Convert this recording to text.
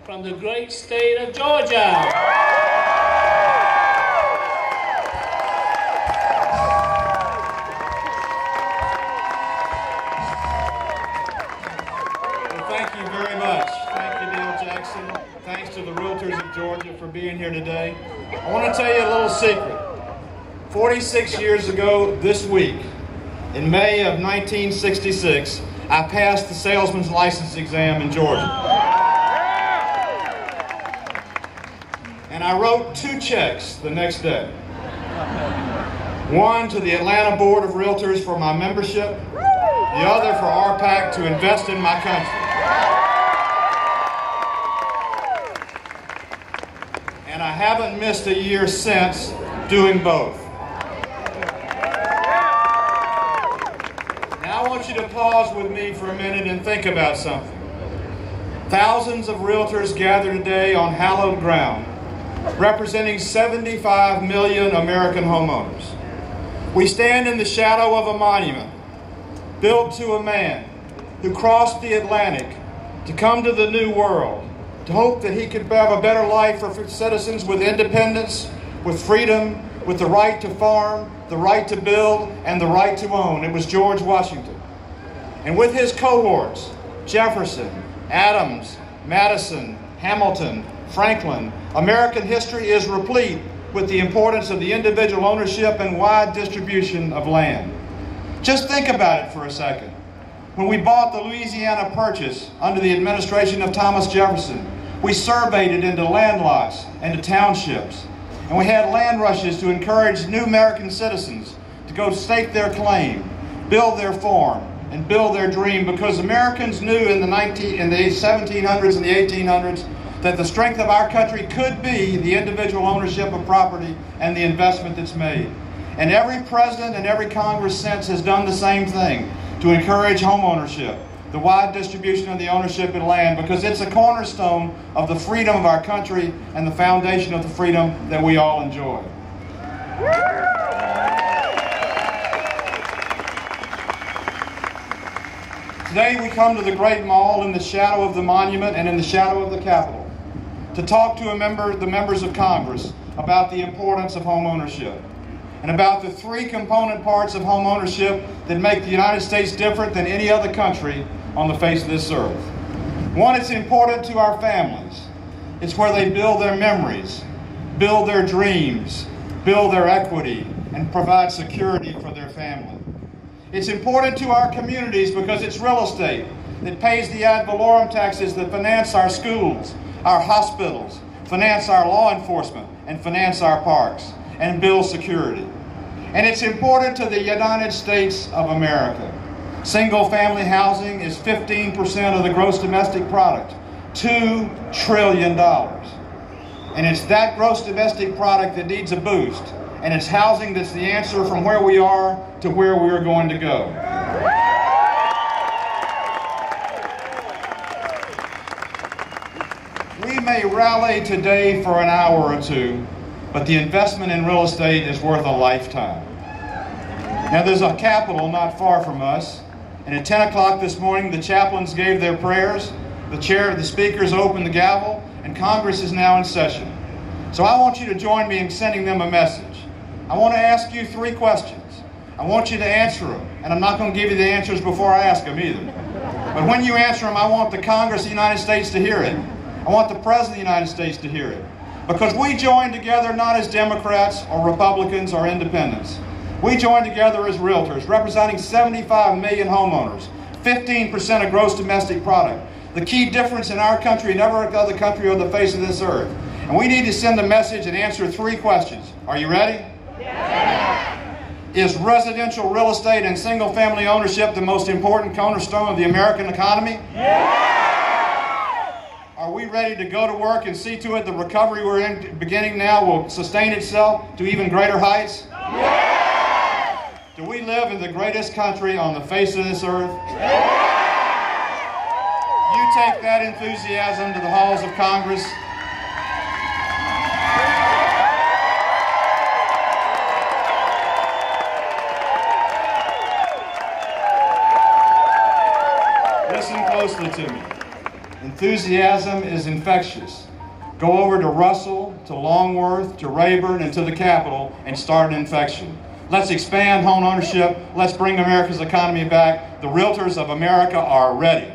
from the great state of Georgia. Thank you very much. Thank you, Neil Jackson. Thanks to the Realtors of Georgia for being here today. I want to tell you a little secret. 46 years ago this week, in May of 1966, I passed the salesman's license exam in Georgia. And I wrote 2 checks the next day. One to the Atlanta Board of Realtors for my membership, the other for RPAC to invest in my country. And I haven't missed a year since doing both. Now I want you to pause with me for a minute and think about something. Thousands of realtors gather today on hallowed ground, representing 75 million American homeowners. We stand in the shadow of a monument built to a man who crossed the Atlantic to come to the New World, to hope that he could have a better life for citizens with independence, with freedom, with the right to farm, the right to build, and the right to own. It was George Washington. And with his cohorts, Jefferson, Adams, Madison, Hamilton, Franklin, American history is replete with the importance of the individual ownership and wide distribution of land. Just think about it for a second. When we bought the Louisiana Purchase under the administration of Thomas Jefferson, we surveyed it into land lots and to townships. And we had land rushes to encourage new American citizens to go stake their claim, build their farm, and build their dream, because Americans knew in the 1700s and the 1800s that the strength of our country could be the individual ownership of property and the investment that's made. And every president and every Congress since has done the same thing to encourage home ownership, the wide distribution of the ownership in land, because it's a cornerstone of the freedom of our country and the foundation of the freedom that we all enjoy. Today we come to the Great Mall in the shadow of the monument and in the shadow of the Capitol to talk to the members of Congress about the importance of home ownership and about the 3 component parts of home ownership that make the United States different than any other country on the face of this earth. 1, it's important to our families. It's where they build their memories, build their dreams, build their equity, and provide security for their family. It's important to our communities because it's real estate that pays the ad valorem taxes that finance our schools, our hospitals, finance our law enforcement, and finance our parks, and build security. And it's important to the United States of America. Single-family housing is 15% of the gross domestic product, $2 trillion. And it's that gross domestic product that needs a boost, and it's housing that's the answer from where we are to where we're going to go. We may rally today for an hour or 2, but the investment in real estate is worth a lifetime. Now there's a Capitol not far from us, and at 10 o'clock this morning the chaplains gave their prayers, the speakers opened the gavel, and Congress is now in session. So I want you to join me in sending them a message. I want to ask you 3 questions. I want you to answer them, and I'm not going to give you the answers before I ask them either. But when you answer them, I want the Congress of the United States to hear it. I want the President of the United States to hear it. Because we join together not as Democrats or Republicans or independents. We join together as realtors, representing 75 million homeowners, 15% of gross domestic product. The key difference in our country and every other country on the face of this earth. And we need to send a message and answer 3 questions. Are you ready? Yes. Is residential real estate and single-family ownership the most important cornerstone of the American economy? Yes. Are we ready to go to work and see to it the recovery we're beginning now will sustain itself to even greater heights? Yes. Do we live in the greatest country on the face of this earth? Yes. You take that enthusiasm to the halls of Congress. Listen closely to me. Enthusiasm is infectious. Go over to Russell, to Longworth, to Rayburn, and to the Capitol and start an infection. Let's expand home ownership. Let's bring America's economy back. The realtors of America are ready.